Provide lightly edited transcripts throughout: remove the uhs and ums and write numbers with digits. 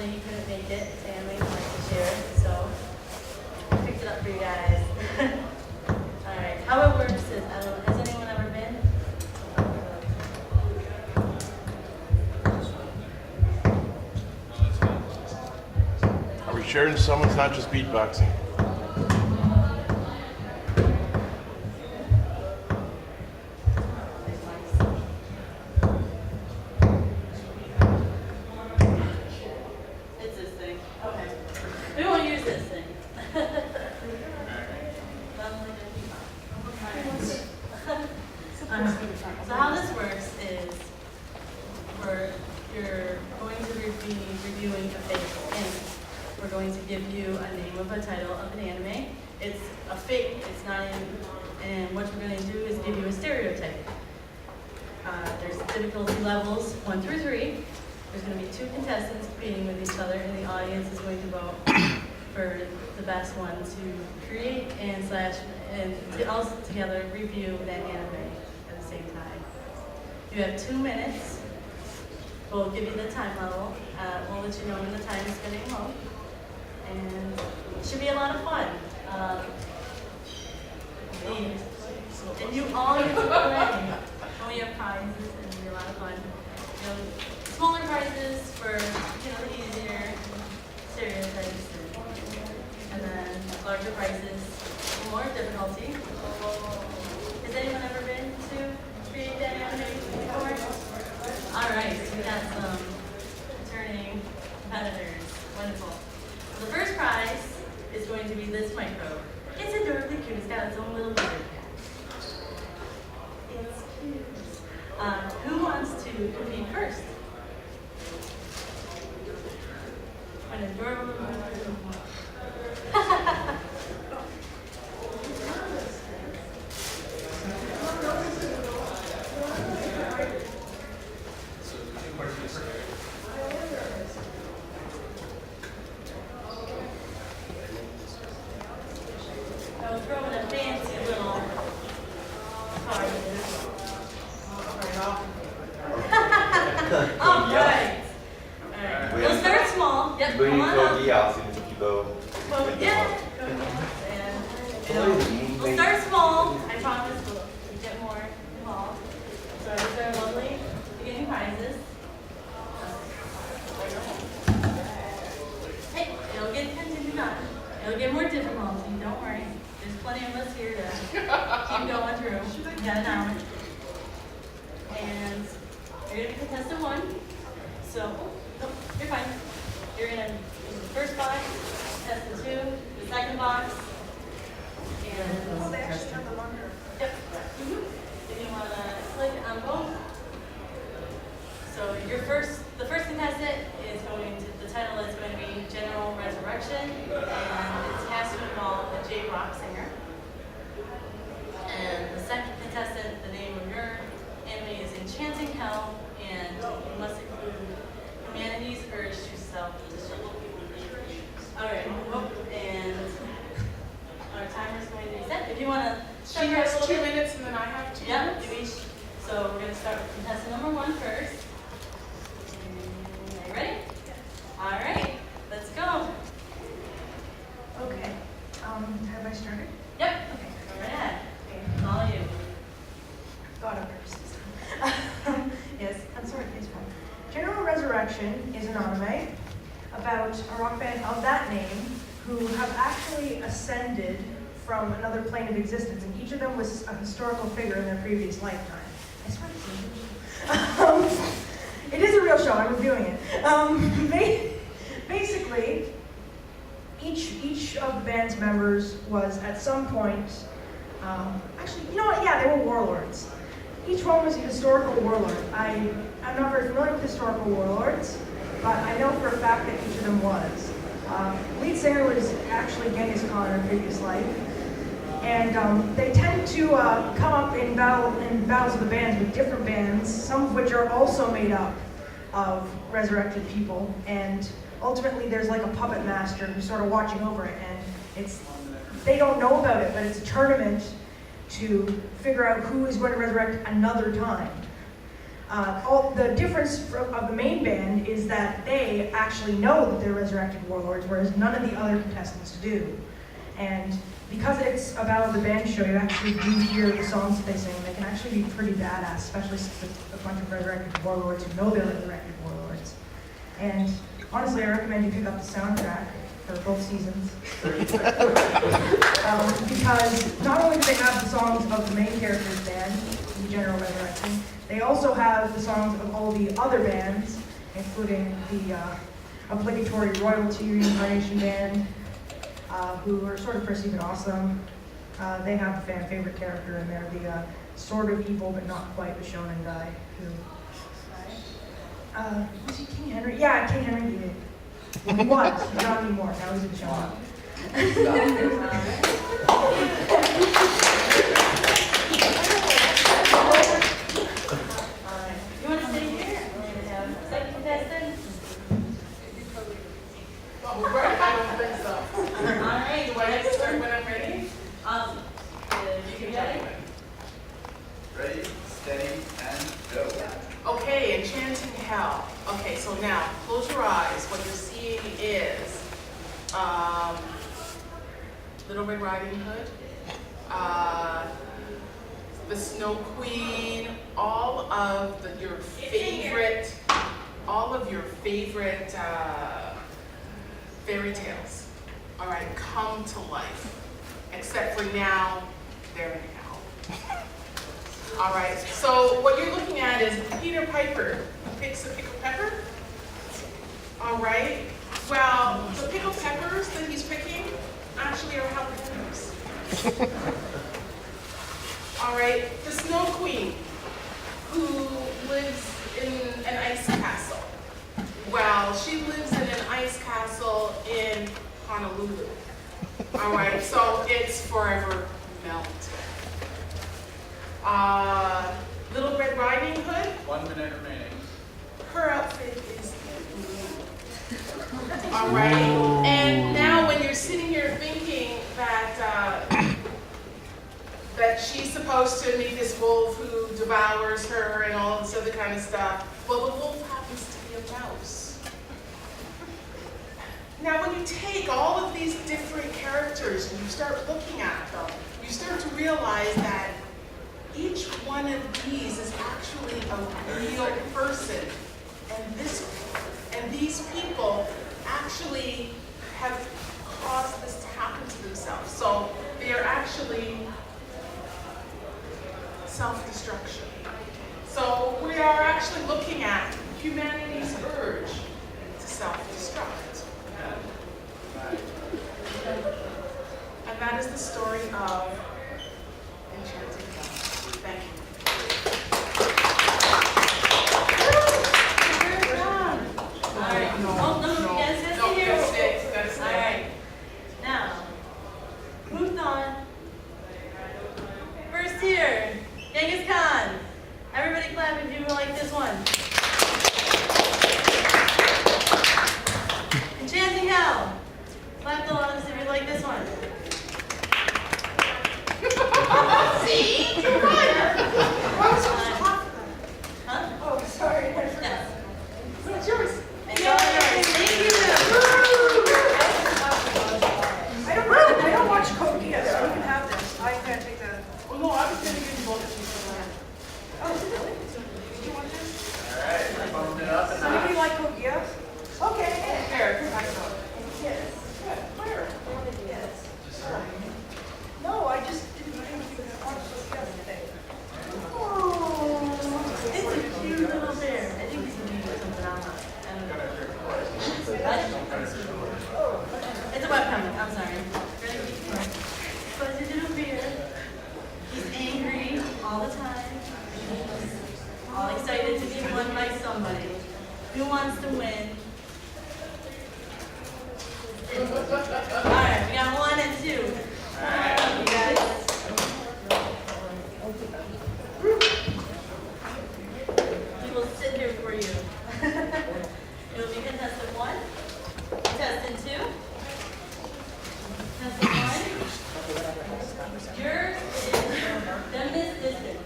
unfortunately he couldn't make it. His family wanted to share, so I picked it up for you guys. All right, how it works is, I don't know, has anyone ever been? Are we sharing someone's not just beatboxing? It's this thing. Okay. We won't use this thing. So how this works is you're going to be reviewing a fake anime. We're going to give you a name of a title of an anime. It's a fake, it's not in, and what we're going to do is give you a stereotype. There's difficulty levels 1 through 3. There's going to be 2 contestants competing with each other, and the audience is going to vote for the best one to create and to also together review that anime at the same time. You have 2 minutes. We'll give you the time level. We'll let you know when the time is getting low. And it should be a lot of fun. And you all get to play. And we have prizes, and it'll be a lot of fun. You know, smaller prizes for the easier stereotypes, and then larger prizes for more difficulty. Has anyone ever been to create that anime before? All right, so we got some returning competitors. Wonderful. The first prize is going to be this microbe. It's adorably cute. It's got its own little bird cat. It's cute. Who wants to compete first? An adorable I was throwing a fancy little card in there. All right. We'll start small. Yep, come on up. Well, yeah. And, we'll start small. I promise we'll get more involved. So these are lovely beginning prizes. Hey, it'll get continued on. It'll get more difficulty. Don't worry. There's plenty of us here to keep going through. You got an hour. And you're going to contestant 1. So, you're fine. You're going to use the first box, contestant 2, the second box, and... they actually have the marker. Yep. If you want to click on both. So, the first contestant is the title is going to be General Resurrection, and it has to involve a J-rock singer. And the second contestant, the name of your anime is Enchanting Hell, and you must include humanity's urge to self-destruct. Alright, and our timer's going to be set. If you want to She has 2 minutes and then I have 2 yeah, minutes. you each. So we're going to start with contestant number 1 first. Are you ready? Alright, let's go. Okay. Have I started? Yep. Okay. Go right ahead. Okay. All you. Got it first. Yes, I'm sorry, it's fine. General Resurrection is an anime about a rock band of that name who have actually ascended from another plane of existence, and each of them was a historical figure in their previous lifetime. I swear it is a real show. I'm reviewing it. Basically, each of the band's members was at some point, actually, you know what? Yeah, they were warlords. Each one was a historical warlord. I'm not very familiar with historical warlords, but I know for a fact that each of them was. Lead singer was actually Genghis Khan in a previous life, and they tend to come up in battles of the bands with different bands, some of which are also made up of resurrected people, and ultimately there's like a puppet master who's sort of watching over it, and they don't know about it, but it's a tournament to figure out who is going to resurrect another time. The difference of the main band is that they actually know that they're resurrected warlords, whereas none of the other contestants do. And because it's a Battle of the Band show, you actually do hear the songs that they sing. They can actually be pretty badass, especially since it's a bunch of resurrected warlords who know they're resurrected warlords. And honestly, I recommend you pick up the soundtrack for both seasons. Because not only do they have the songs of the main character's band, the General Resurrection, they also have the songs of all the other bands, including the obligatory Royalty Reincarnation Band, who are sort of perceived awesome. They have a fan favorite character in there, the sort of evil but not quite the shonen guy who. Was he King Henry? Yeah, King Henry did it. Well, he was, but not anymore. Now he's in the shonen. You want to sit here? Second contestant? I don't think so. All right. Do I have to start when I'm ready? You can ready? Ready, steady, and go. Okay, Enchanting Hell. Okay, so now close your eyes. What you're seeing is Little Red Riding Hood, the Snow Queen, all of your favorite fairy tales. All right, come to life. Except for now, they're in hell. All right, so what you're looking at is Peter Piper picks a pickled pepper. All right, well, the pickled peppers that he's picking actually are jalapenos. All right, the Snow Queen, who lives in an ice castle. Well, she lives in an ice castle in Honolulu. All right, so it's forever melted. Little Red Riding Hood. 1 minute remaining. Her outfit is blue. All right, and now when you're sitting here thinking that that she's supposed to meet this wolf who devours her and all this other kind of stuff, well, the wolf happens to be a mouse. Now, when you take all of these different characters and you start looking at them, you start to realize that each one of these is actually a real person. And these people actually have caused this to happen to themselves. So they are actually self-destruction. So we are actually looking at humanity's urge to self-destruct. And that is the story of Enchanting Hell. Thank you. All right. Oh, no, you guys just No, sit here. gotta stay, gotta stay. All right. Now, moved on. First here, Genghis Khan. Everybody clap if you like this one. Enchanting Hell. Clap the loudest if you like this one. See? You're right. Huh? Oh, sorry. Yes. It's yours. It's all yours. Thank you. I don't watch Code Geass, so you can have this. I can't take that. Oh, no, I was going to give you both of these for that. Oh, really? Did you want this? All right, we're bumping it up a Anybody notch. like Code Geass? Okay. Here, pack it up. Yes. Good. Where? Yes. No, I just didn't think you had watched this yesterday. Oh. It's a cute little bear. I think he's gonna do something online. I don't know. It's a webcomic. I'm sorry. Fuzzy little bear. He's angry all the time. All excited to be won by somebody. Who wants to win? Alright, we got 1 and 2. Alright, you guys. We will sit here for you. It will be contestant 1, contestant 2, contestant 1. Yours is feminist distance.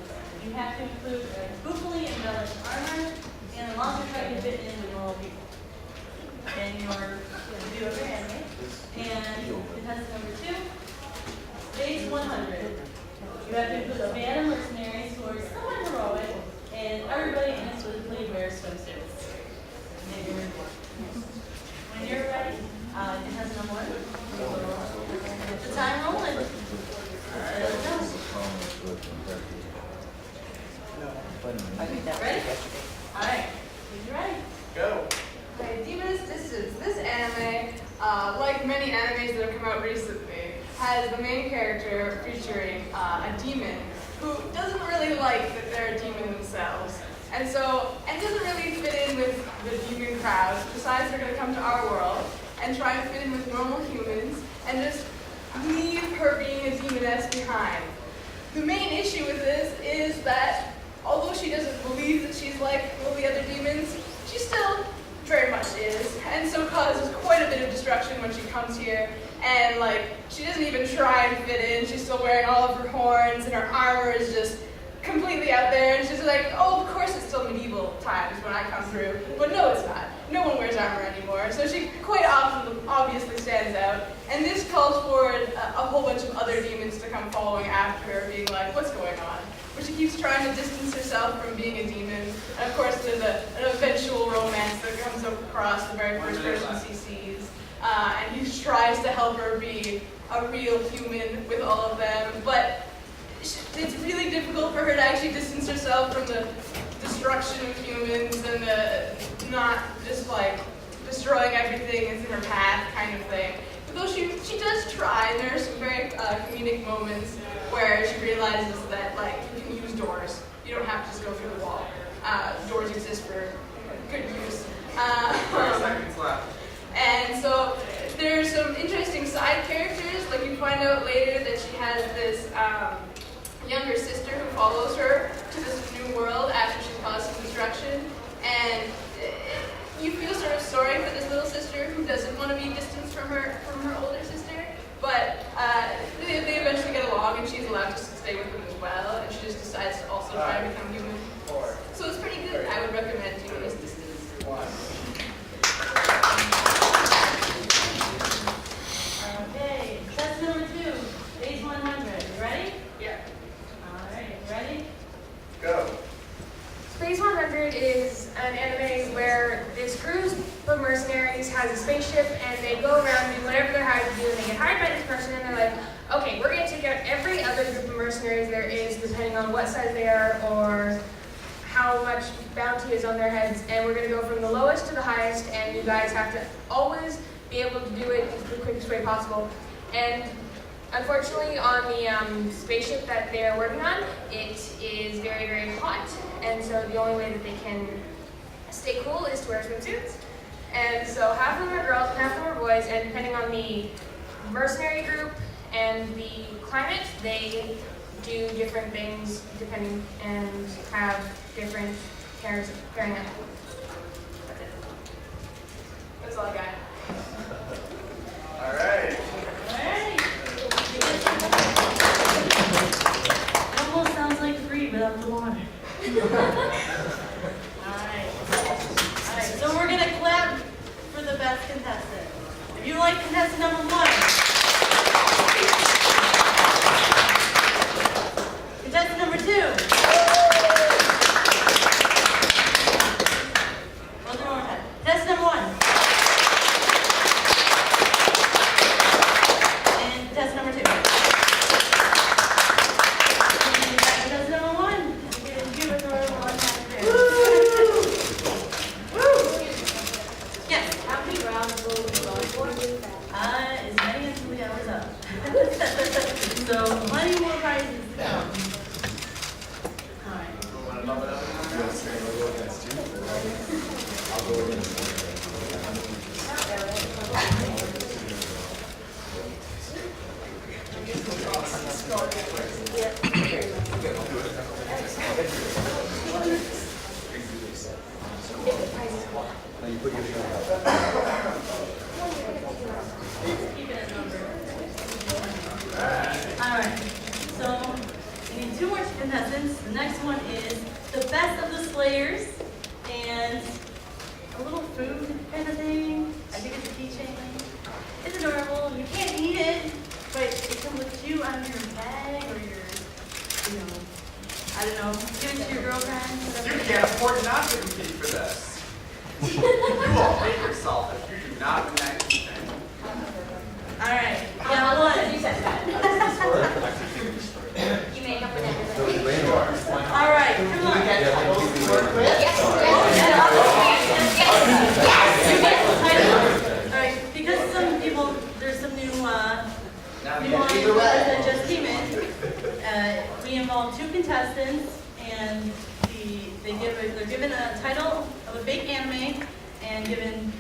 You have to include spoofily embellished art. typically wear swimsuits. When you're ready, contestant number one, get the time rolling. Ready? All right, you ready? Go. Okay, Demon's Distance. This anime, like many animes that have come out recently, has the main character featuring a demon who doesn't really like that they're a demon themselves. And doesn't really fit in with the demon crowd, decides they're going to come to our world and try and fit in with normal humans and just leave her being a demoness behind. The main issue with this is that although she doesn't believe that she's like all the other demons, she still very much is, and so causes quite a bit of destruction when she comes here. And she doesn't even try and fit in. She's still wearing all of her horns, and her armor is just completely out there. And she's like, "Oh, of course it's still medieval times when I come through," but no, it's not. No one wears armor anymore, so she quite obviously stands out. And this calls for a whole bunch of other demons to come following after her, being like, "What's going on?" But she keeps trying to distance herself from being a demon. And of course, there's an eventual romance that comes across the very first person she sees. And he tries to help her be a real human with all of them. But it's really difficult for her to actually distance herself from the destruction of humans and the not just destroying everything that's in her path kind of thing. But though she does try, and there are some very comedic moments where she realizes that you can use doors. You don't have to just go through the wall. Doors exist for good use. 30 seconds left. And so there's some interesting side characters. You find out later that she has this younger sister who follows her to this new world after she's caused some destruction. And you feel sort of sorry for this little sister who doesn't want to be distanced from her older sister. But they eventually get along, and she's allowed to stay with them as well. And she just decides to also try to become human. 4. So it's pretty good. I would recommend Demon's Distance. 1. Okay, test number 2, phase 100. You ready? Yeah. All right, ready? Go. Space 100 is an anime where this group of mercenaries has a spaceship and they go around doing whatever they're hired to do, and they get hired by this person and they're like, okay, we're going to take out every other group of mercenaries there is, depending on what size they are or how much bounty is on their heads, and we're going to go from the lowest to the highest, and you guys have to always be able to do it the quickest way possible. And unfortunately, on the spaceship that they're working on, it is very, very hot, and so the only way that they can stay cool is to wear swimsuits. And so half of them are girls and half of them are boys, and depending on the mercenary group and the climate, they do different things depending and have different carrying out. That's it. That's all I got. All right. Alright. It almost sounds like free without the water. Alright. Alright, so we're gonna clap for the best contestant. If you like contestant number 1. Contestant number 2. We'll do one more time. Contestant number 1. And contestant number 2. And contestant number 1. You can give it a one time there. Woo! Yes. How many rounds will we go for? As many as 3 hours up. So plenty more prizes to come. Alright. Want to bump it up another round? Alright, so we need 2 more contestants. The next one is the best of the Slayers and a little food kind of thing. I think it's a keychain. It's adorable. You can't eat it, but it can with you on your bag or your, I don't know, give it to your girlfriend. You can't afford not to compete for this. You will hate yourself if you do not win that competition. All right, yeah, one. You said that. You made up an All right, come on. All right, because some people, there's some new lines that just came in. We involve two contestants, and they're given a title of a fake anime, and given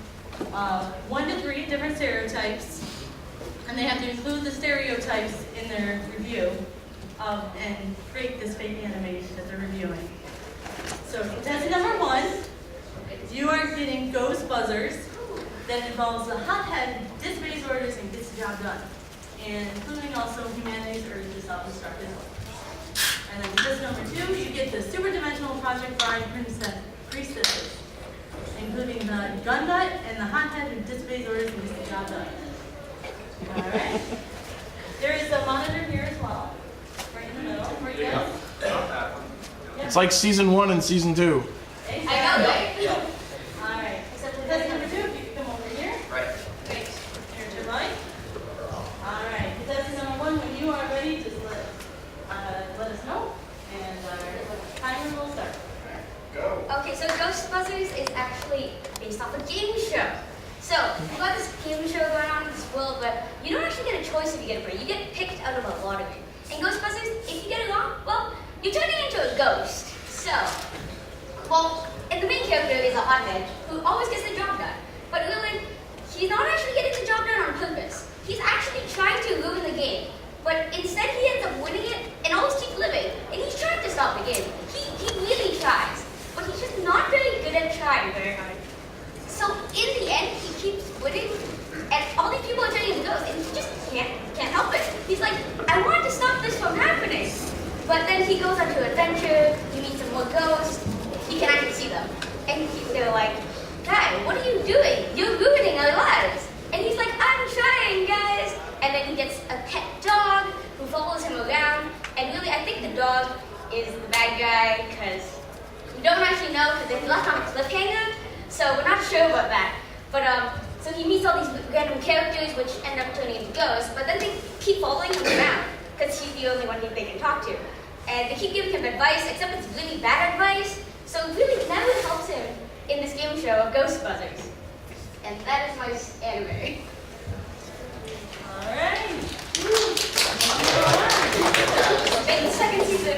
1 to 3 different stereotypes, and they have to include the stereotypes in their review and create this fake anime that they're reviewing. So contestant number 1, you are getting ghost buzzers that involves the hothead, disobeys orders, and gets the job done, and including also humanity's urge to self-destruct as well. And then contestant number 2, you get the super dimensional Project Bride priestesses, including the gun nut and the hothead who disobeys orders and gets the job done. All right. There is a monitor here as well, right in the middle, for you guys. It's like season 1 and season 2. Exactly. I know that. All right. Except contestant number 2, if you could come over here. Right. Great. Here's your mic. All right. Contestant number 1, when you are ready, just let us know, and our timer will start. Go. Okay, so Ghostbusters is actually based off a game show. So, we've got this game show going on in this world, but you don't actually get a choice if you get a brain. You get picked out of a lottery. In Ghostbusters, if you get it wrong, well, you're turning into a ghost. So, well, and the main character is a hothead who always gets the job done. But really, he's not actually getting the job done on purpose. He's actually trying to ruin the game. But instead, he ends up winning it and always keeps living. And he's trying to stop the game. He really tries. But he's just not very good at trying very hard. So in the end, he keeps winning, and all these people are turning into ghosts, and he just can't help it. He's like, I want to stop this from happening. But then he goes on to adventure, he meets some more ghosts, he can actually see them. And they're like, Guy, what are you doing? You're ruining our lives. And he's like, I'm trying, guys. And then he gets a pet dog who follows him around. And really, I think the dog is the bad guy, because we don't actually know, because they left on a cliffhanger. So we're not sure about that. But so he meets all these random characters which end up turning into ghosts, but then they keep following him around because he's the only one they can talk to. And they keep giving him advice, except it's really bad advice. So really none of it helps him in this game show of Ghostbusters. And that is my anime. All right. Maybe the second season.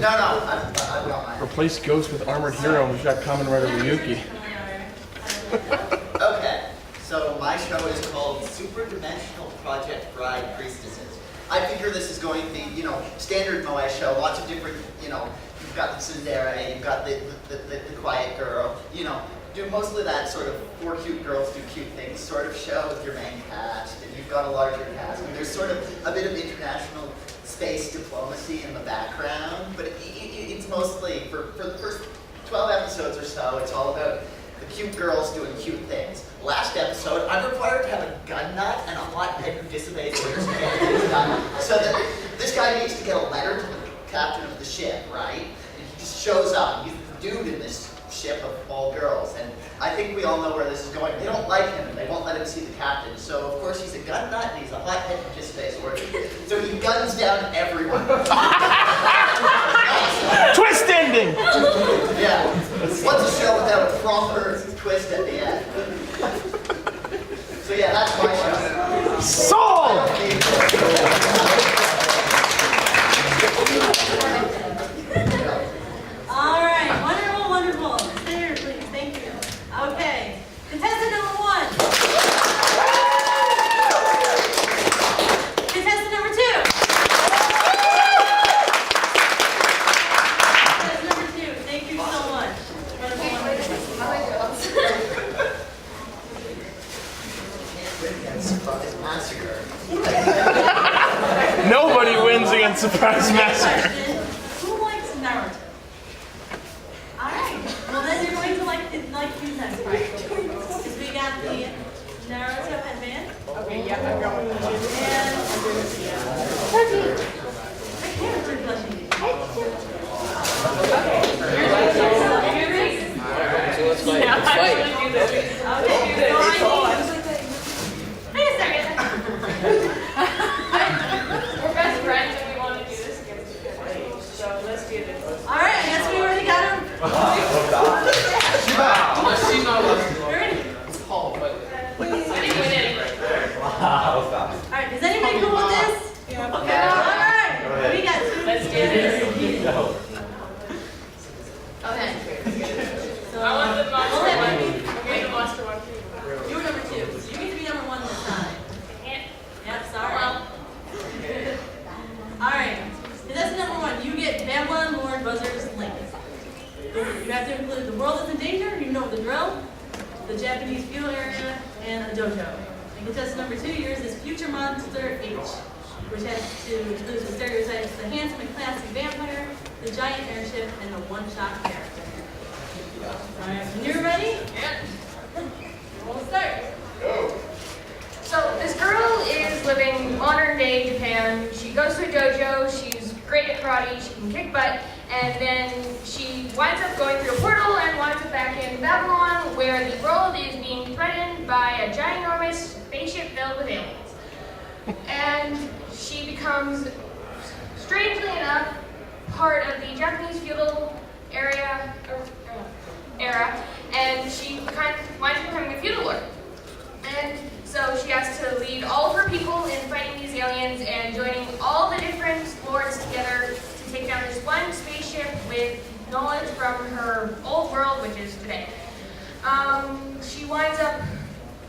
No, I've got mine. Replace Ghost with Armored Hero. We've got Kamen Rider Ryuki. Okay, so my show is called Super Dimensional Project Bride Priestesses. I figure this is going to be, standard Moe show, lots of different, you've got the tsundere, you've got the quiet girl, do mostly that sort of 4 cute girls do cute things sort of show with your main cast, and you've got a larger cast. And there's sort of a bit of international space diplomacy in the background, but it's mostly, for the first 12 episodes or so, it's all about the cute girls doing cute things. Last episode, I'm required to have a gun nut and a hothead who disobeys orders to get things done. So that this guy needs to get a letter to the captain of the ship, right? And he just shows up. He's the dude in this ship of all girls. And I think we all know where this is going. They don't like him and they won't let him see the captain. So of course he's a gun nut and he's a hothead who disobeys orders. So he guns down everyone. Twist ending! Yeah. What's a show without a proper twist at the end? So yeah, that's my show. Sold! All right. Wonderful, wonderful. Stay here, please. Thank you. Okay. Contestant number 1. Contestant number 2. Contestant number 2. Thank you so much. Wonderful, wonderful. Surprise massacre. Nobody wins against Surprise Massacre. Question. Who likes Naruto? All right. Well, then you're going to like these next, right? Because we got the Naruto headband. Okay, yeah, I'm going. And my camera's are blushing. to include the world is in danger, you know the drill, the Japanese fuel area, and a dojo. And contestant number 2 years is Future Monster H, which has to include the stereotypes, the handsome and classy vampire, the giant airship, and the one-shot character. Alright, when you're ready, we'll start. So this girl is living modern day Japan. She goes to a dojo, she's great at karate, she can kick butt, and then she winds up going through a portal and winds up back in Babylon, where the world is being threatened by a ginormous spaceship filled with aliens. And she becomes, strangely enough, part of the Japanese feudal era, and she kind of winds up becoming a feudal lord. And so she has to lead all of her people in fighting these aliens and joining all the different lords together to take down this one spaceship with knowledge from her old world, which is today. She winds up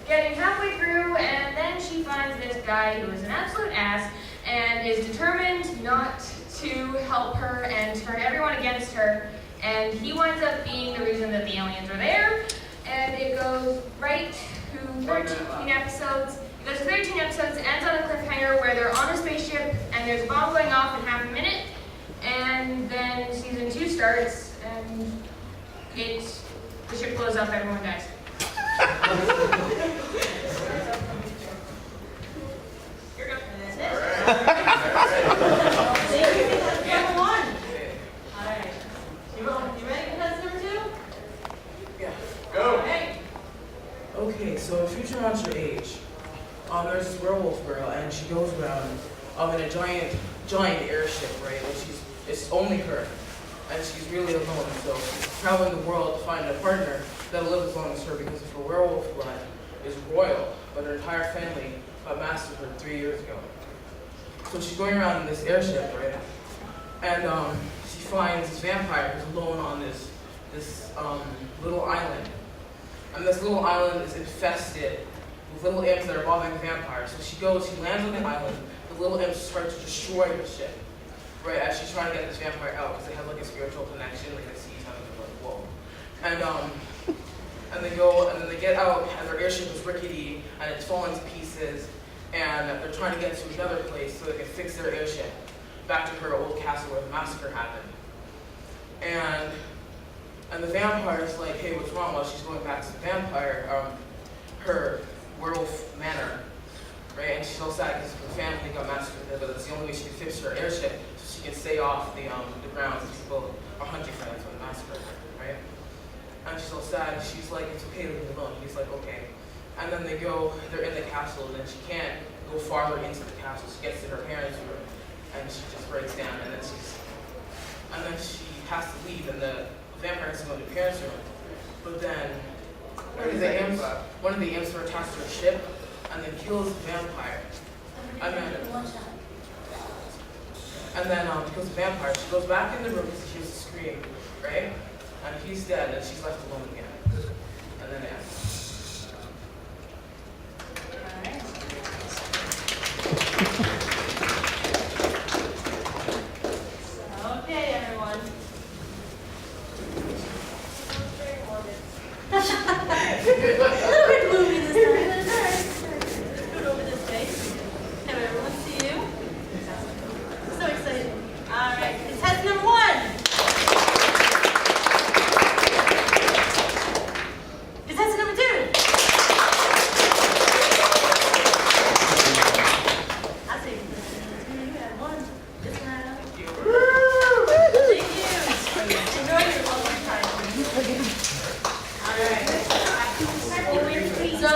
getting halfway through, and then she finds this guy who is an absolute ass and is determined not to help her and turn everyone against her. And he winds up being the reason that the aliens are there. And it goes right to 13 episodes. It goes to 13 episodes, ends on a cliffhanger where they're on a spaceship and there's a bomb going off in half a minute. And then season 2 starts and the ship blows up, everyone dies. Here we go. Number 1. Alright. You ready for test number 2? Yeah. Okay. Okay, so Future Monster Age. There's this werewolf girl, and she goes around in a giant airship, right? And it's only her, and she's really alone. So she's traveling the world to find a partner that'll live as long as her, because her werewolf blood is royal, but her entire family got massacred 3 years ago. So she's going around in this airship, right? And she finds this vampire who's alone on this little island. And this little island is infested with little imps that are evolving vampires. So she lands on the island, the little imps start to destroy the ship, right, as she's trying to get this vampire out, because they have like a spiritual connection, like they see each other, like, whoa. And then they get out, and their airship is rickety, and it's falling to pieces, and they're trying to get to another place so they can fix their airship back to her old castle where the massacre happened. And the vampire's like, hey, what's wrong? While she's going back to the vampire, her werewolf manor, right? And she's so sad because her family got massacred there, but it's the only way she can fix her airship so she can stay off the grounds that people are hunting for. That's when the massacre occurred, right? And she's so sad. She's like, it's okay to leave alone. He's like, okay. And then they're in the castle, and then she can't go farther into the castle. She gets to her parents' room, and she just breaks down, and then she has to leave, and the vampire has to go to the parents' room. But then one of the imps are attached to her ship, and then kills the vampire. And then kills the vampire. She goes back in the room because she hears a scream, right? And he's dead, and she's left alone again. And then it ends. Okay, everyone. A little bit gloomy this time, but it's alright. Scoot over this way. Have everyone see you. So excited. Alright, contestant number 1. Contestant number 2. I'll say contestant number 2. You had 1. This round. Thank you. Enjoy your lovely time. Alright. So,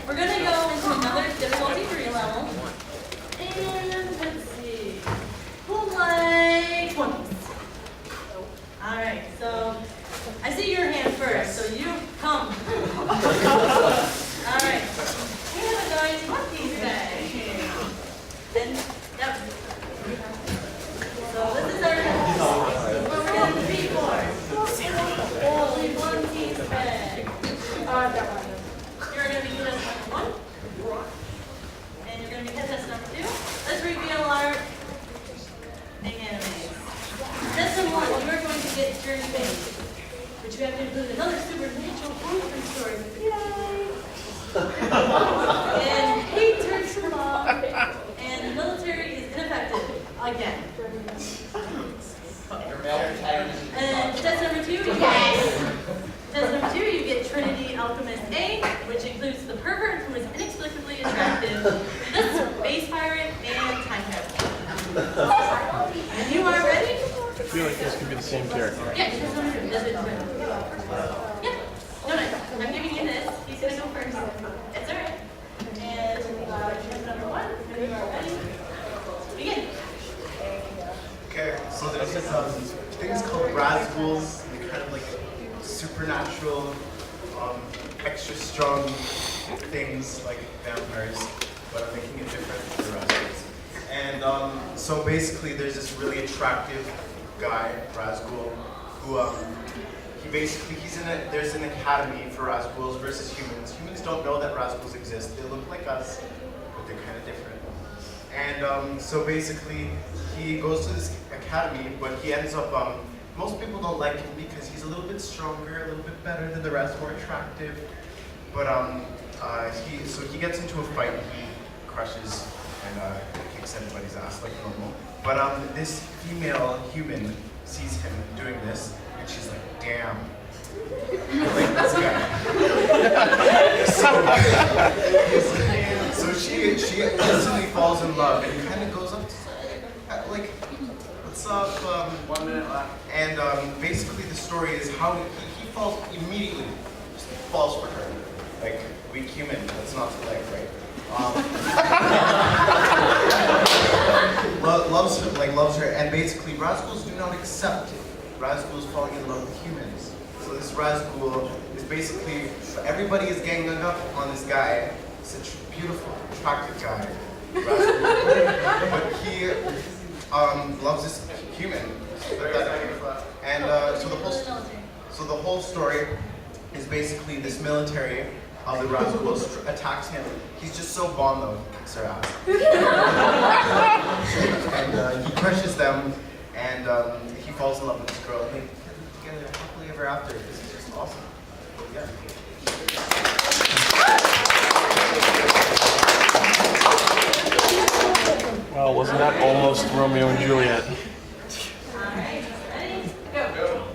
we're going to go into another difficulty 3 level. And let's see. Who likes One Piece? Alright, so I see your hand first, so you come. Alright. We have a nice One Piece bag. And, yep. So this is what we're going to compete for. Holy One Piece bag. That one. You're going to be contestant number 1. And you're going to be contestant number 2. Let's reveal our big animes. Contestant 1, you're going to get journey base, which you have going to include another supernatural boyfriend story. Yay! And Kate turns to law, and the military is ineffective again. Your male protagonist. And test number 2, test number 2, you get Trinity Alchemist A, which includes the pervert who is inexplicably attractive, the space pirate, and time traveler. And you are ready? I feel like this could be the same character. Yeah, test number 2. Does it? Yeah. No, I'm giving you this. He's gonna go first. It's alright. And test number 1. When you are ready, begin. Okay, so there's these things called Razghouls. They're kind of like supernatural, extra strong things like vampires, but I'm making it different for Razghouls. And so basically there's this really attractive guy, Razghoul, who there's an academy for Razghouls versus humans. Humans don't know that Razghouls exist. They look like us, but they're kind of different. And so basically, he goes to this academy, but he ends up, most people don't like him because he's a little bit stronger, a little bit better than the rest, more attractive. But he gets into a fight, and he crushes and kicks everybody's ass like normal. But this female human sees him doing this, and she's like, damn. I like this guy. So she instantly falls in love and kind of goes up to like, what's up? 1 minute left. And basically the story is how he falls immediately, just falls for her. Like, weak human, that's not to like, right? Loves her, and basically Razghouls do not accept it. Razghouls falling in love with humans. So this Razghoul is basically, everybody is ganging up on this guy. He's a beautiful, attractive guy, Razghoul. But he loves this human. And so the whole story is basically this military of the Razghouls attacks him. He's just so bomb though, kicks her ass. And he crushes them, and he falls in love with this girl, and they get together happily ever after. This is just awesome. Yeah. Well, wasn't that almost Romeo and Juliet? Alright, ready? Go.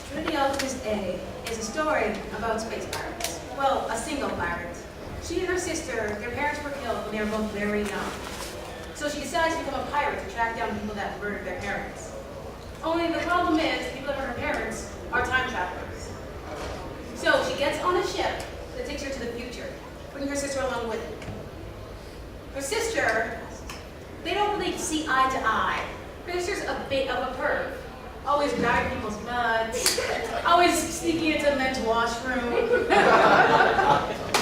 Trinity Alchemist A is a story about space pirates. Well, a single pirate. She and her sister, their parents were killed when they were both very young. So she decides to become a pirate to track down people that murdered their parents. Only the problem is, the people that murdered her parents are time travelers. So she gets on a ship that takes her to the future, bringing her sister along with her. Her sister, they don't really see eye to eye. Her sister's a bit of a perv. Always grabbing people's butts, always sneaking into men's washroom. There's the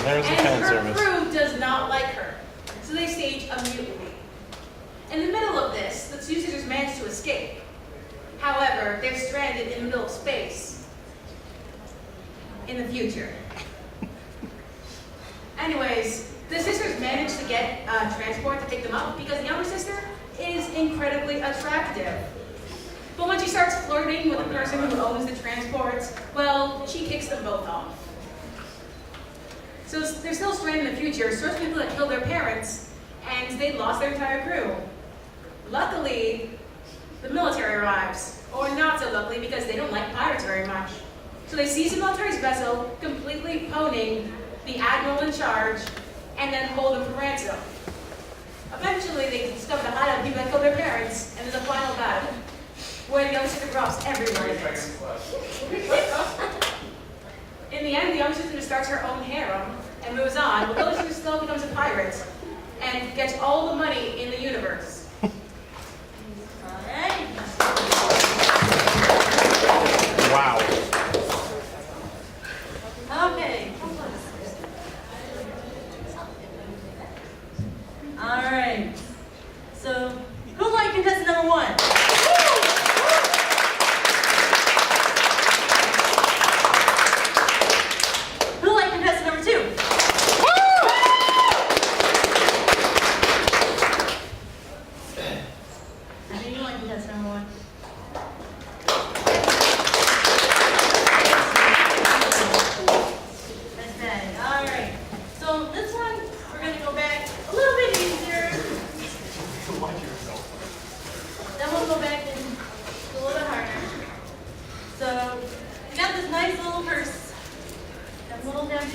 And fan her service. crew does not like her, so they stage a mutiny. In the middle of this, the two sisters manage to escape. However, they're stranded in the middle of space in the future. Anyways, the sisters manage to get transport to pick them up because the younger sister is incredibly attractive. But when she starts flirting with the person who owns the transports, well, she kicks them both off. So they're still stranded in the future, searching people that killed their parents, and they lost their entire crew. Luckily, the military arrives, or not so luckily because they don't like pirates very much. So they seize the military's vessel, completely pwning the admiral in charge, and then hold him for ransom. Eventually, they discover the hideout of people that killed their parents, and there's a final battle, where the young sister drops everyone in it. In the end, the young sister starts her own harem and moves on, but the older sister still becomes a pirate and gets all the money in the universe. Alright. Wow. Okay. Alright. So, who'd like contestant number 1? Who'd like contestant number 2?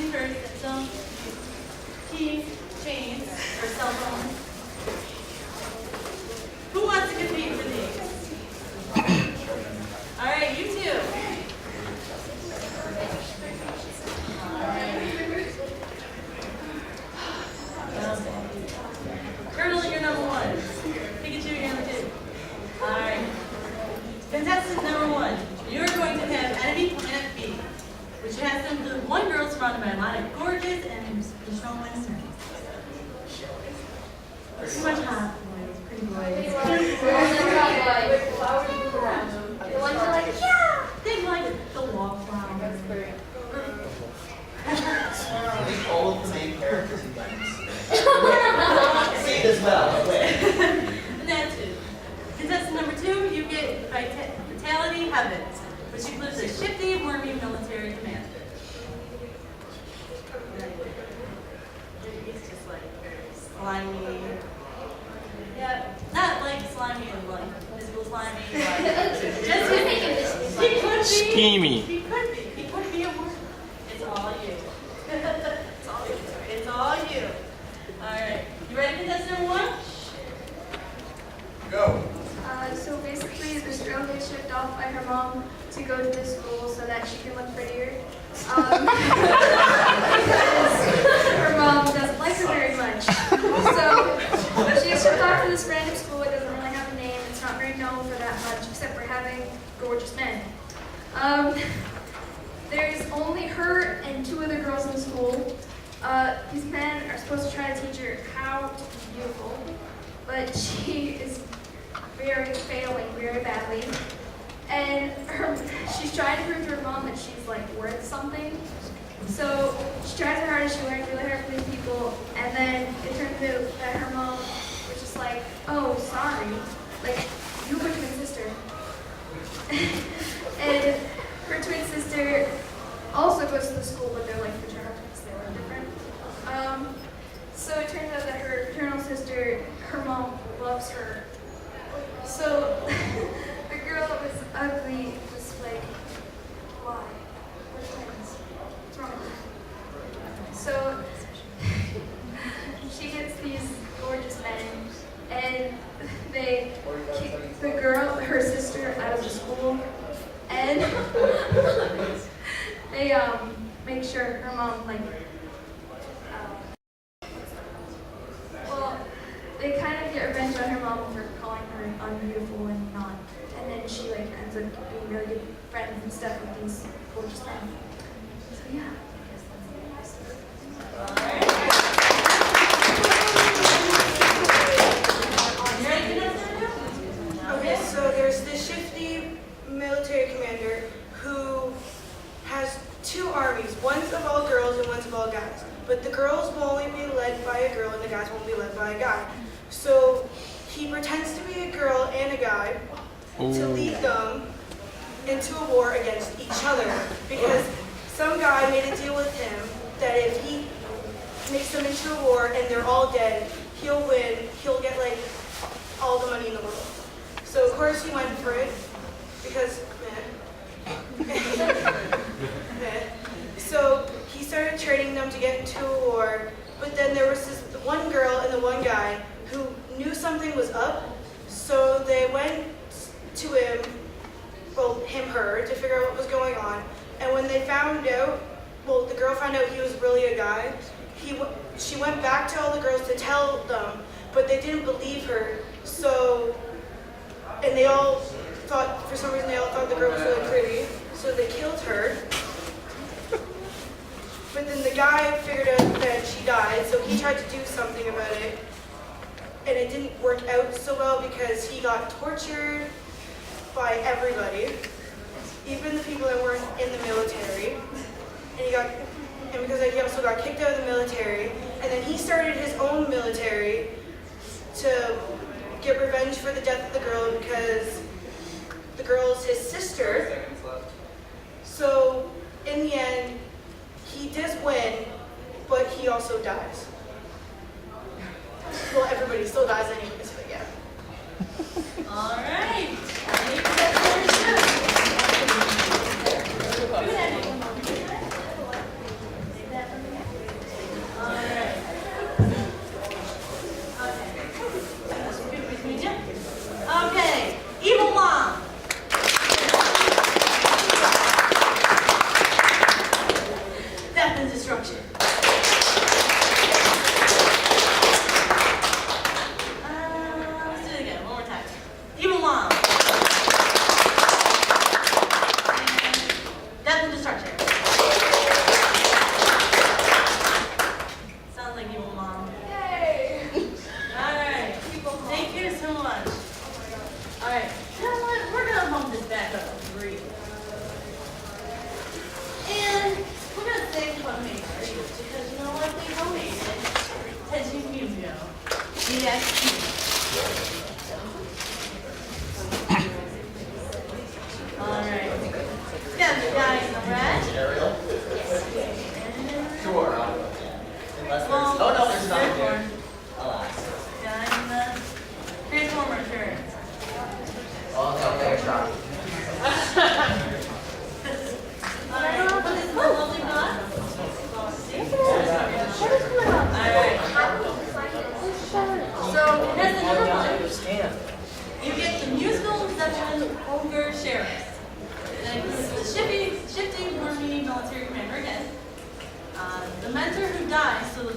things first, some keys, chains, or cell phones. Who wants to compete for these? All right, you two. Turtle, you're number one. Pikachu, you're number two. Alright. Contestant number one. You're going to have enemy planet B, which has them the one girl surrounded by a lot of gorgeous and strong women. Too much hot boys, pretty boys. The ones that are like, yeah! They like the wallflowers. All of the main characters in games. See it as well. Wait. And that's it. Contestant number two, you get Vitality Heavens, which includes a shifty, wormy military commander. He's just like very slimy. Yeah, not like slimy and like physical slimy, but just he could be. Schemy. He could be. He could be a worm. It's all you. It's all you. It's all you. All right. You ready, contestant number one? Go. So basically, this girl gets shipped off by her mom to go to this school so that she can look prettier. Because her mom doesn't like her very much. So she gets shipped off to this random school. It doesn't really have a name. It's not very known for that much, except for having gorgeous men. There's only her and two other girls in the school. These men are supposed to try to teach her how to be beautiful, but she is failing very badly. And she's trying to prove to her mom that she's like worth something. So she tries her hardest, she learns really hard from these people, and then it turns out that her mom was just like, oh, sorry, like, you have a twin sister. And her twin sister also goes to the school, but they're like fraternal because they were different. So it turns out that her paternal sister, her mom loves her. So the girl that was ugly was like, why? We're twins. What's wrong with her? So she gets these gorgeous men, and they kick the girl, her sister, out of the school, and they make sure her mom they kind of get revenge on her mom for calling her unbeautiful and not, and then she like ends up being really good friends and stuff with these gorgeous men. So yeah. Okay, so there's this shifty military commander who has two armies. One's of all girls and one's of all guys. But the girls will only be led by a girl and the guys won't be led by a guy. So he pretends to be a girl and a guy to lead them into a war against each other. Because some guy made a deal with him that if he makes them into a war and they're all dead, he'll win, he'll get like all the money in the world. So of course he went for it because So he started training them to get into a war, but then there was this one girl and the one guy who knew something was up, so they went to him, well, her, to figure out what was going on. And when they found out, well, the girl found out he was really a guy, she went back to all the girls to tell them, but they didn't believe her, so, and they all thought, for some reason they all thought the girl was really pretty, so they killed her. But then the guy figured out that she died, so he tried to do something about it. And it didn't work out so well because he got tortured by everybody, even the people that weren't in the military. And because he also got kicked out of the military. And then he started his own military to get revenge for the death of the girl because the girl's his sister. So in the end, he does win, but he also dies. Well, everybody still dies anyways, but yeah. All right. Save that for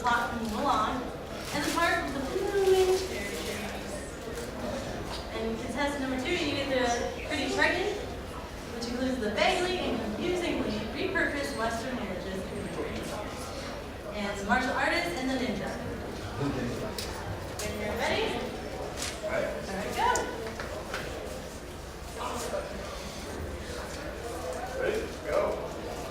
plot will move along as a part of the moving character series. And contestant number 2, you get the Pretty Triton, which includes the vaguely and confusingly repurposed Western marriages and the martial artist and the ninja. When you're ready, all right, go. Ready? Go.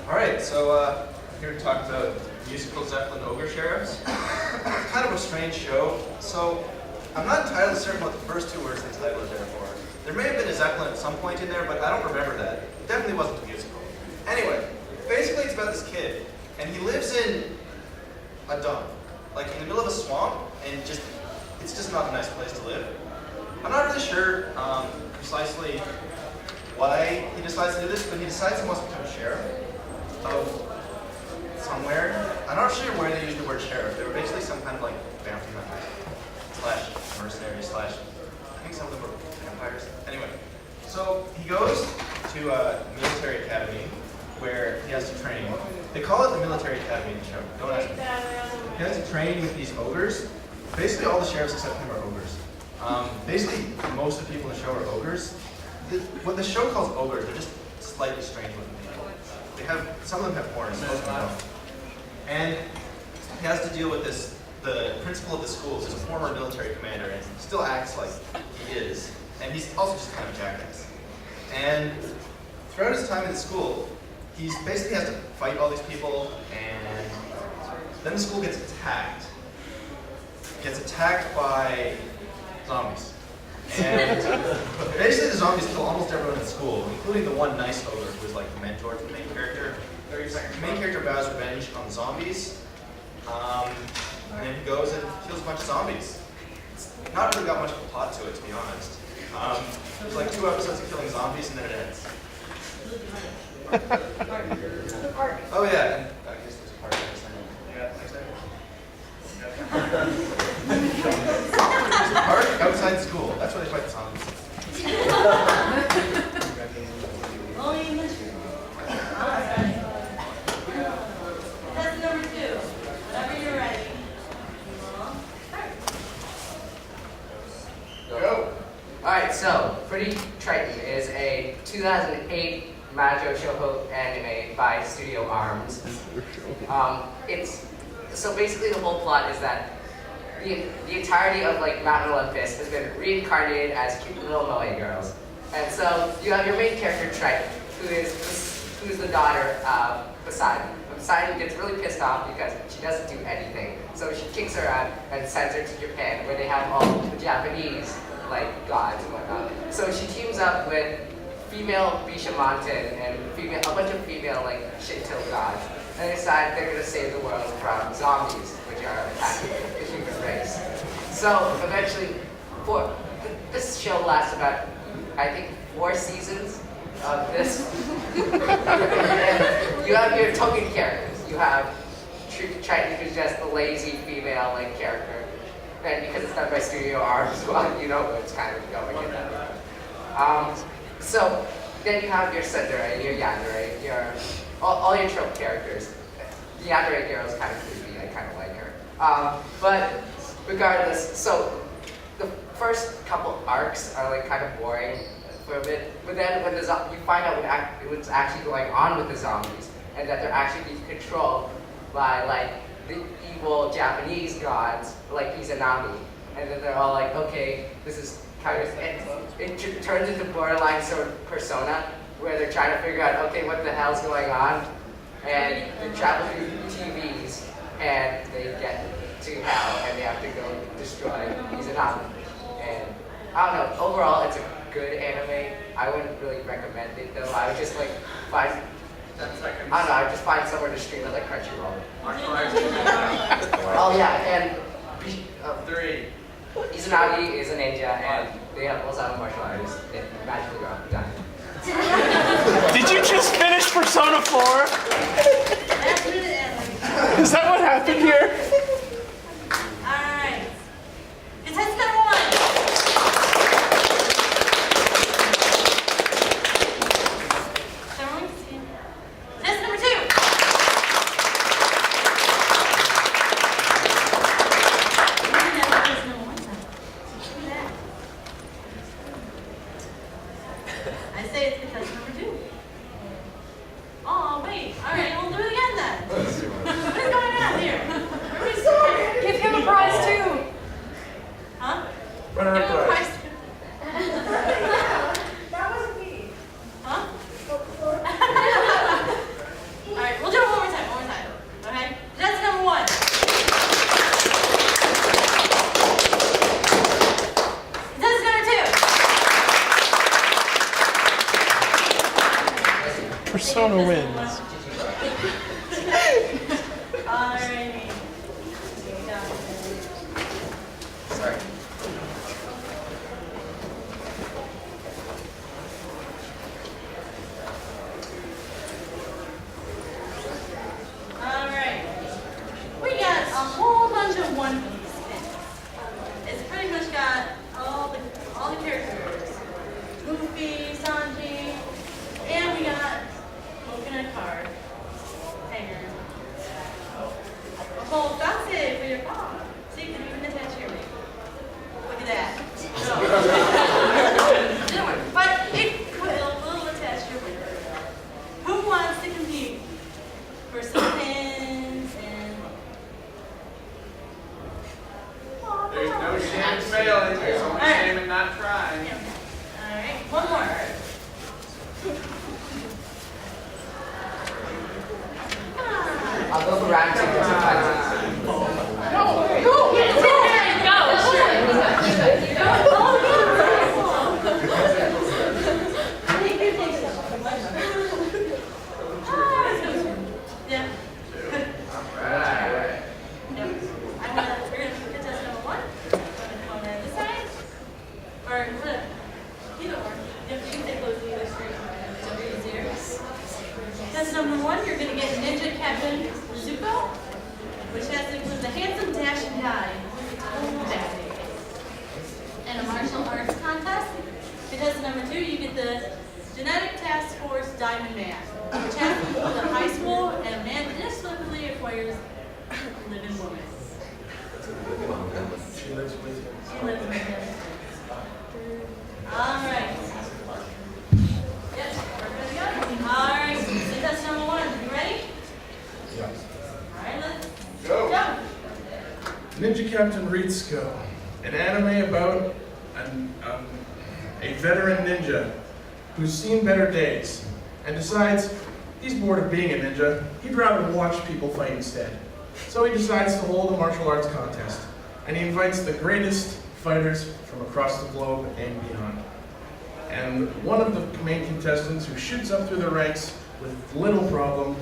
All right, so I'm here to talk about musical Zeppelin Ogre Sheriffs. It's kind of a strange show, so I'm not entirely certain what the first 2 words in the title are there for. There may have been a Zeppelin at some point in there, but I don't remember that. It definitely wasn't a musical. Anyway, basically it's about this kid, and he lives in a dump, like in the middle of a swamp, and it's just not a nice place to live. I'm not really sure precisely why he decides to do this, but he decides he wants to become a sheriff of somewhere. I'm not sure where they used the word sheriff. They were basically some kind of like bounty hunters / mercenaries / I think some of them were vampires. Anyway, so he goes to a military academy where he has to train. They call it the military academy in the show. Don't ask me. He has to train with these ogres. Basically, all the sheriffs except him are ogres. Basically, most of the people in the show are ogres. What the show calls ogres, they're just slightly strange looking people. Some of them have horns, most of them don't. And he has to deal with the principal of the school is a former military commander and still acts like he is. And he's also just kind of a jackass. And throughout his time in the school, he basically has to fight all these people, and then the school gets attacked. Gets attacked by zombies. And basically the zombies kill almost everyone in school, including the one nice ogre who is like the mentor to the main character. The main character vows revenge on the zombies, and then he goes and kills a bunch of zombies. It's not really got much of a plot to it, to be honest. There's like 2 episodes of killing zombies and then it ends. Oh yeah, and I guess there's a part next time. Yeah, next time. There's a park outside school. That's where they fight the zombies. Only in this room. All right. That's number 2. Whenever you're ready. Go. Alright, so Pretty Triton is a 2008 Majo Shoujo anime by Studio Arms. So basically the whole plot is that the entirety of like Mount Olympus has been reincarnated as cute little Moe girls. And so you have your main character Triton, who is the daughter of Poseidon. Poseidon gets really pissed off because she doesn't do anything. So she kicks her out and sends her to Japan, where they have all the Japanese like gods and whatnot. So she teams up with female Bishamonten and a bunch of female like Shinto gods, and they decide they're going to save the world from zombies, which are attacking the human race. So eventually, this show lasts about, I think, 4 seasons of this. And you have your token characters. You have Triton, who's just a lazy female like character. And because it's done by Studio Arms, well, you know what's kind of going in that. So then you have your Tsundere, your Yandere, all your trope characters. The Yandere girl is kind of creepy. I kind of like her. But regardless, so the first couple arcs are like kind of boring for a bit. But then when you find out what's actually going on with the zombies, and that they're actually being controlled by like the evil Japanese gods like Izanami. And then they're all like, okay, this is kind of, it turns into borderline sort of Persona, where they're trying to figure out, okay, what the hell's going on? And they travel through TVs, and they get to hell, and they have to go destroy Izanami. And I don't know, overall it's a good anime. I wouldn't really recommend it though. I would just like find, 10 seconds. I don't know, I would just find somewhere to stream it like Crunchyroll. Martial Oh yeah, and 3. Izanagi is a ninja, and they have also have a martial artist. They magically go out done. Did you just finish Persona 4? Is that what happened here? Alright. Contestant number 1. Contestant number 2. Persona wins. Alrighty. Sorry. Alright. We got a whole bunch of One Piece pins. It's pretty much got all the characters. Luffy, Sanji, and we got coconut card. Hanger. A whole fancy for your paw. So you can even attach your ring. Look at that. But it will attach your ring. Who wants to compete for some pins and... There's no shame in failing, there's only shame in not trying. Alright, one more. I'll go for round 2 for 2 fights. Yeah. Alright. Yep. We're gonna contest number 1. I'm gonna come on this side. Or either or. You can stay close to either screen. Whatever is easier. Contest number 1, you're gonna get Ninja Captain Zuko, which has to include the handsome dash and die. And a martial arts contest. Contest number 2, you get the Genetic Task Force Diamond Man, which has to include a high school and a man inexplicably acquires a living woman. She lives with him. She lives with him. All right. Yep, we're good to go. All right, contest number 1. You ready? Yes. All right, let's Go. go. Ninja Captain Ritsuko, an anime about a veteran ninja who's seen better days and decides he's bored of being a ninja. He'd rather watch people fight instead. So he decides to hold a martial arts contest, and he invites the greatest fighters from across the globe and beyond. And one of the main contestants who shoots up through the ranks with little problem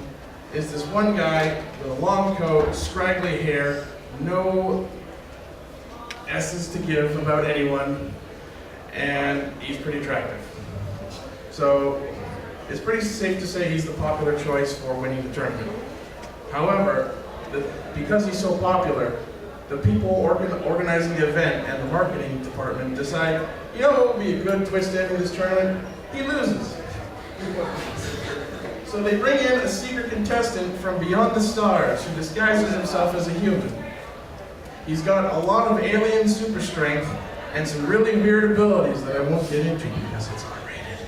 is this one guy with a long coat, scraggly hair, no S's to give about anyone, and he's pretty attractive. So it's pretty safe to say he's the popular choice for winning the tournament. However, because he's so popular, the people organizing the event and the marketing department decide, you know what would be a good twist to ending this tournament? He loses. So they bring in a secret contestant from beyond the stars who disguises himself as a human. He's got a lot of alien super strength and some really weird abilities that I won't get into because it's R-rated.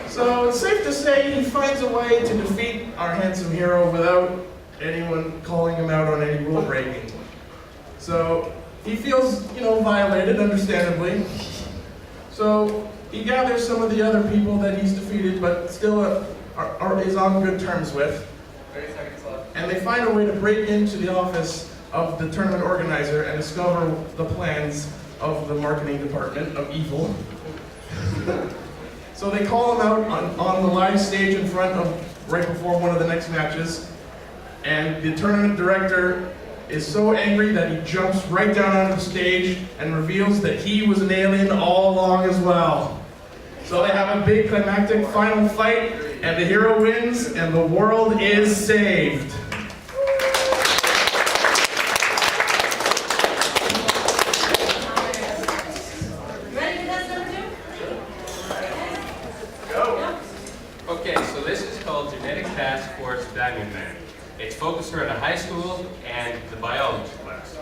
So it's safe to say he finds a way to defeat our handsome hero without anyone calling him out on any rule breaking. So he feels, violated, understandably. So he gathers some of the other people that he's defeated, but still is on good terms with. 30 seconds left. And they find a way to break into the office of the tournament organizer and discover the plans of the marketing department of evil. So they call him out on the live stage in front of, right before one of the next matches. And the tournament director is so angry that he jumps right down onto the stage and reveals that he was an alien all along as well. So they have a big climactic final fight, and the hero wins, and the world is saved. Okay, so this is called Genetic Task Force Diamond Man. It's focused around a high school and the biology class.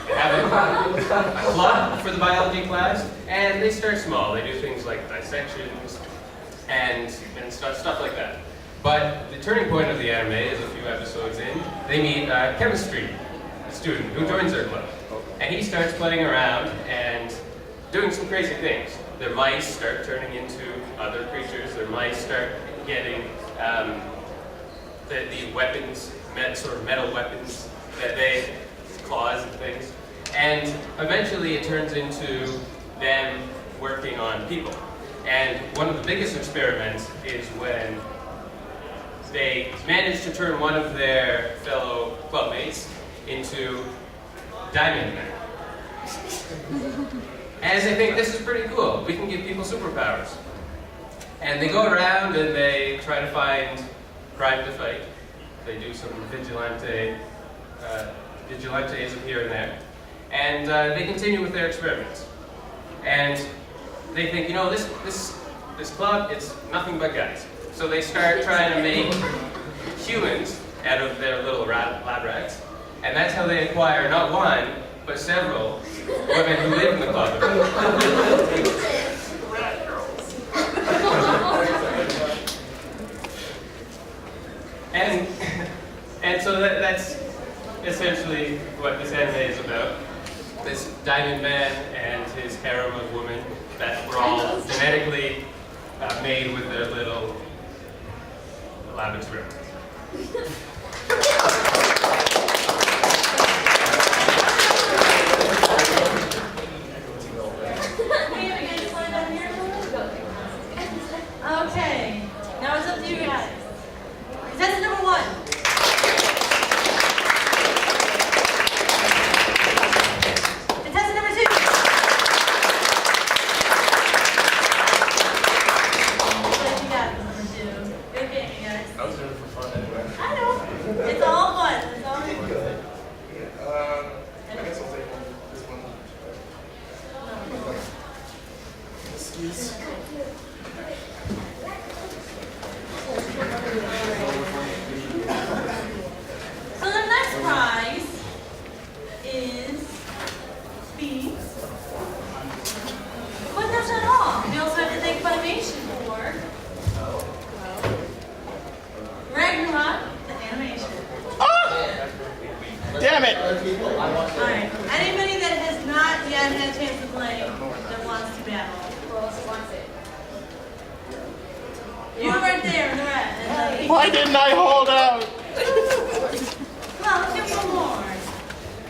They have a club for the biology class, and they start small. They do things like dissections and stuff like that. But the turning point of the anime is a few episodes in. They meet a chemistry student who joins their club. And he starts playing around and doing some crazy things. Their mice start turning into other creatures. Their mice start getting the weapons, sort of metal weapons that they, claws and things. And eventually it turns into them working on people. And one of the biggest experiments is when they managed to turn one of their fellow clubmates into Diamond Man. As they think this is pretty cool, we can give people superpowers. And they go around and they try to find crime to fight. They do some vigilanteism here and there. And they continue with their experiments. And they think, you know, this club, it's nothing but guys. So they start trying to make humans out of their little lab rats. And that's how they acquire not one, but several women who live in the club. And so that's essentially what this anime is about. This Diamond Man and his harem of women that were all genetically made with their little lab experiments. Okay, now it's up to you guys. Contestant number 1. Contestant number 2. What you got, number 2? Good game, you guys. I was doing it for fun anyway. I know. It's all fun. It's all fun. I guess I'll take this one. Excuse. So the next prize is beans. But that's not all. We also have to thank Funimation for Ragnarok, the animation. Damn it! Alright, anybody that has not yet had a chance to play that wants to battle? Who else wants it? You right there in the red. Why didn't I hold out? Come on, let's give one more.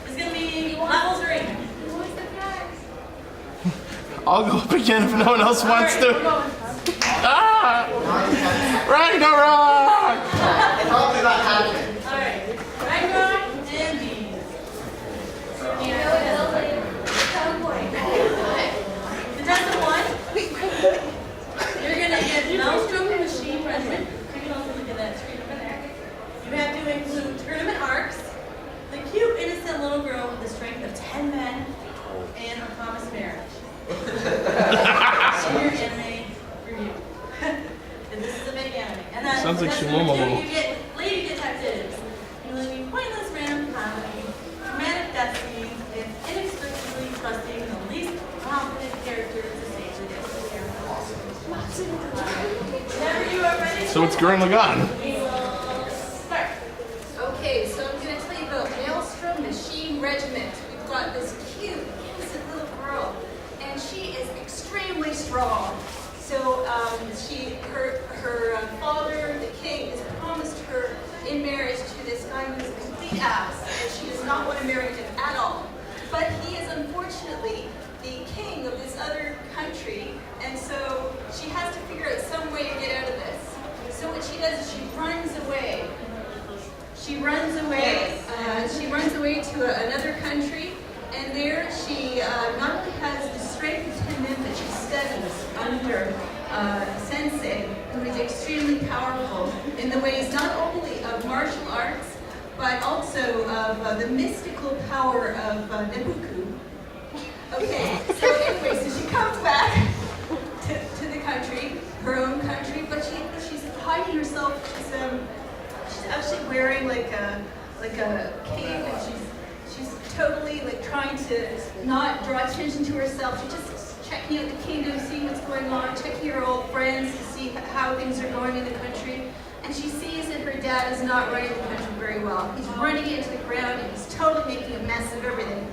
It's gonna be level 3. I'll go up again if no one else wants Alright, we're to. going. Ah! Ragnarok! Probably not happening. Alright, Ragnarok and beans. Contestant 1, you're gonna get Maelstrom Machine Regiment. You can also look at that screen over there. You have to include tournament arcs, the cute, innocent little girl with the strength of 10 men, and a promised marriage. Senior anime review. And this is a big anime. And then Sounds like contestant Shimomo. 2, you get Lady Detectives. You will be pointless random comedy, dramatic death scenes, and inexplicably trusting the least competent character to save the day. Whenever you are ready. So it's Gurren Lagann. We will start. Okay, so I'm going to tell you about Maelstrom Machine Regiment. We've got this cute, innocent little girl, and she is extremely strong. So her father, the king, has promised her in marriage to this guy who's a complete ass, and she does not want to marry him at all. But he is unfortunately the king of this other country, and so she has to figure out some way to get out of this. So what she does is she runs away. She runs away to another country, and there she not only has the strength of 10 men, but she studies under sensei, who is extremely powerful in the ways not only of martial arts, but also of the mystical power of Nebuku. Okay, so anyway, so she comes back to the country, her own country, but she's hiding herself. She's actually wearing like a cape, and she's totally like trying to not draw attention to herself. She's just checking out the kingdom, seeing what's going on, checking her old friends to see how things are going in the country. And she sees that her dad is not running the country very well. He's running it into the ground, and he's totally making a mess of everything.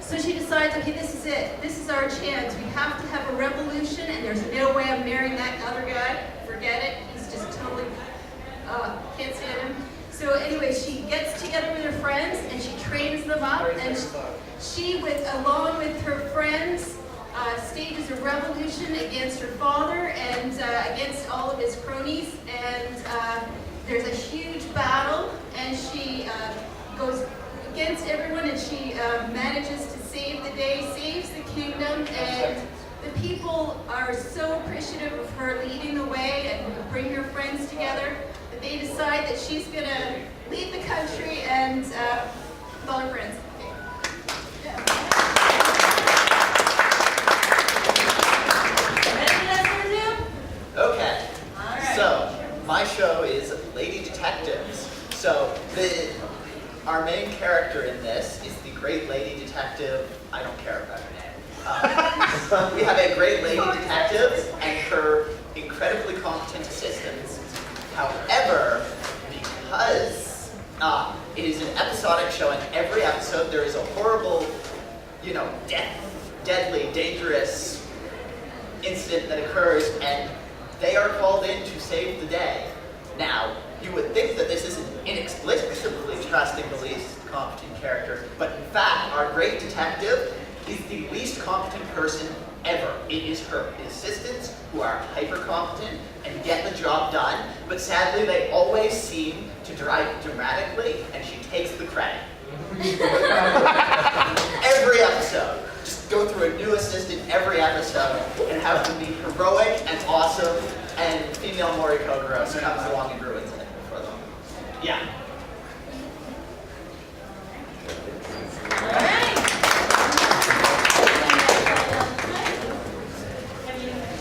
So she decides, okay, this is it. This is our chance. We have to have a revolution, and there's no way I'm marrying that other guy. Forget it. He's just totally, can't stand him. So anyway, she gets together with her friends, and she trains them up, and she along with her friends, stages a revolution against her father and against all of his cronies. And there's a huge battle, and she goes against everyone, and she manages to save the day, saves the kingdom, and the people are so appreciative of her leading the way and bring her friends together that they decide that she's going to lead the country and all her friends. Okay. So, my show is Lady Detectives. So, our main character in this is the great lady detective. I don't care about her name. We have a great lady detective and her incredibly competent assistants. However, because it is an episodic show, and every episode there is a horrible, deadly, dangerous incident that occurs, and they are called in to save the day. Now, you would think that this is an inexplicably trusting the least competent character, but in fact, our great detective is the least competent person ever. It is her assistants who are hyper competent and get the job done, but sadly they always seem to drive dramatically, and she takes the credit. Every episode. Just go through a new assistant every episode and have them be heroic and awesome, and female Maury Kogoros comes along and ruins it for them. Yeah.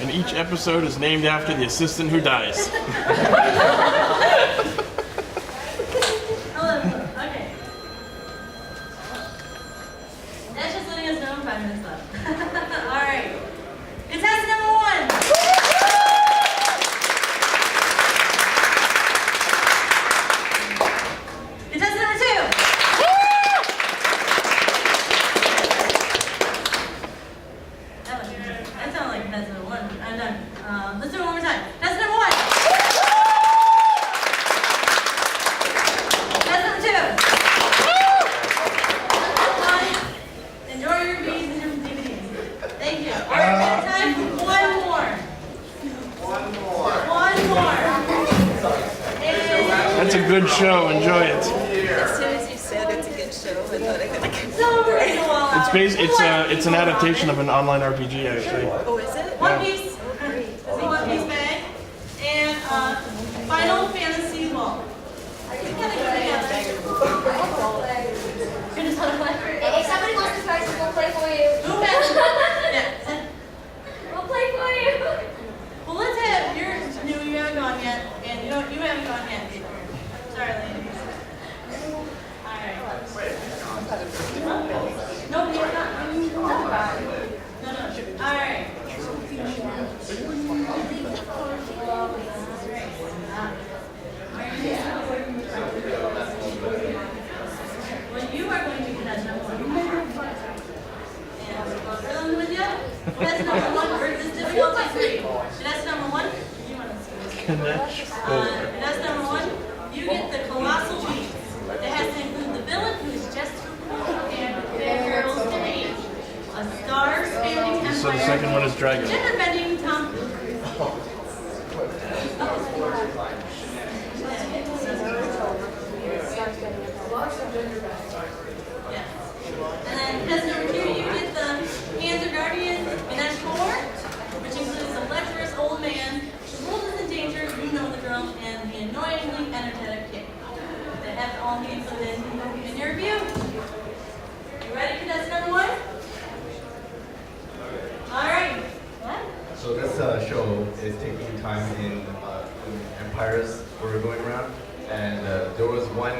And each episode is named after the assistant who dies. Hello. Okay. That's just letting us know 5 minutes left. All right. Contestant number 1. Contestant number 2. That sounded like contestant number 1. I'm done. Let's do it one more time. Contestant number 1. Enjoy your bees and your DVDs. Thank you. All right, we have time for one more. One more. That's a good show. Enjoy it. As soon as you said it's a good show, I thought I could It's an adaptation of an online RPG, actually. Oh, is it? One Piece. It's a One Piece bag. And Final Fantasy Wall. Hey, somebody wants to start, so we'll play for you. Yeah. We'll play for you. Well, let's have, you're new, you haven't gone yet, and you haven't gone yet. Sorry, ladies. All right. No, you're not. No. All right. Well, you are going to contest number 1. And we'll go with you. Contest number 1, or is this difficulty 3? Contest number 1, you want to see this? Contest number 1, you get the colossal beast. It has to include the villain, who is just too cool, and the girl's name. A star-spanning empire. So the second one is Dragon. Gender-bending Tom Cruise. Yes. And then contestant number 2, you get the Hands of Guardian Ganesh 4, which includes a lecherous old man, the world is in danger, you know the girl, and the annoyingly energetic kid. That have all be included in your review. You ready, contestant number 1? All right. So this show is taking time in empires we're going around, and there was one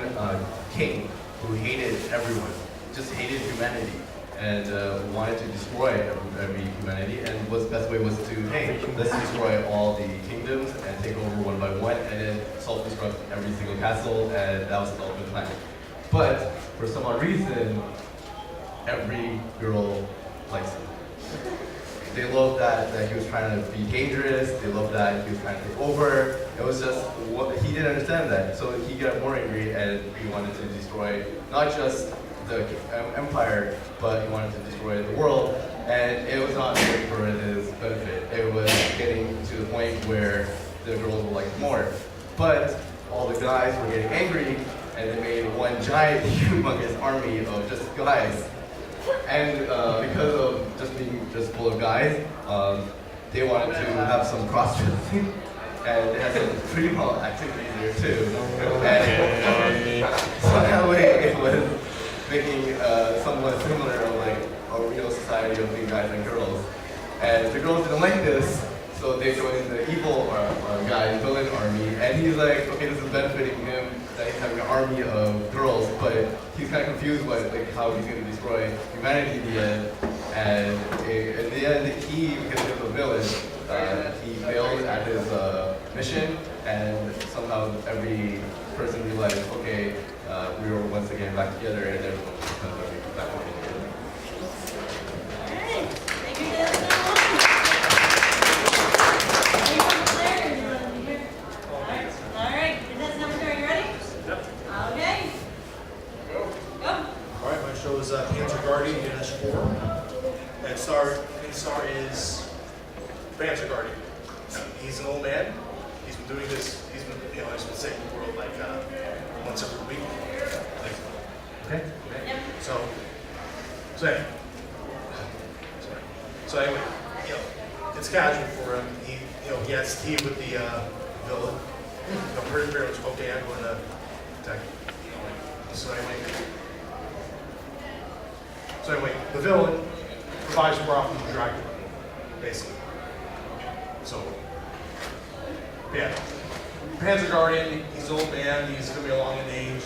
king who hated everyone, just hated humanity, and wanted to destroy every humanity. And what's the best way was to, hey, let's destroy all the kingdoms and take over one by one, and then self-destruct every single castle, and that was the ultimate plan. But for some odd reason, every girl likes him. They loved that he was trying to be dangerous. They loved that he was trying to take over. It was just, he didn't understand that. So he got more angry, and he wanted to destroy not just the empire, but he wanted to destroy the world. And it was not great for his benefit. It was getting to the point where the girls were like more. But all the guys were getting angry, and they made one giant, humongous army of just guys. And because of just being just full of guys, they wanted to have some cross-dressing, and they had some free-for-all activities there too. And so that way it was making somewhat similar of like a real society of being guys and girls. And the girls didn't like this, so they joined the evil guy, villain army, and he's like, okay, this is benefiting him, that he's having an army of girls, but he's kind of confused about like how he's going to destroy humanity in the end. And in the end, he, because he was a villain, he failed at his mission, and somehow every person realized, okay, we were once again back together, and everyone was kind of back together. Alright, thank you guys so much. Alright, contestant number 2, are you ready? Yep. Okay. Go. All right, my show is Panzer Guardian -4. And star is Panzer Guardian. He's an old man. He's been doing this. He's been, he's been saving the world like once every week. Like, okay. Yep. So anyway, it's casual for him. He has to team with the villain. Pretty much, okay, I'm going to attack. So anyway, the villain provides more from Dracula, basically. So, yeah. Panzer Guardian, he's an old man, he's going to be along in age.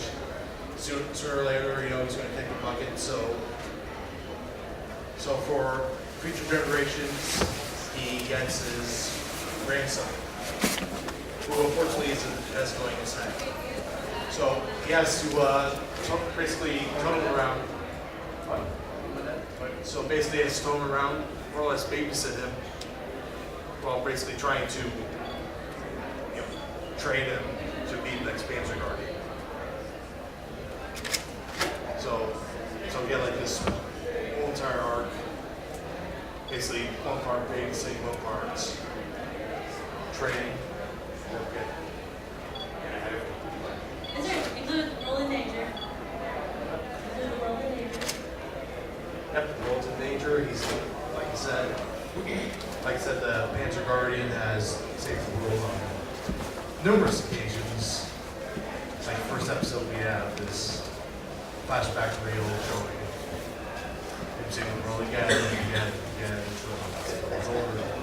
Sooner or later, he's going to take the bucket. So for future generations, he gets his grandson, who unfortunately is going insane. So he has to basically tow him around. So basically, it's tow him around, more or less babysit him, while basically trying to, train him to be the next Panzer Guardian. So we get like this whole entire arc. Basically, one part babysitting, one part training. Is there include role in nature? Include the role in nature. Yep, the world's in danger. He's, like I said, the Panzer Guardian has saved the world on numerous occasions. Like the first episode we have this flashback reel showing him saving the world again and again and again. It's over and over.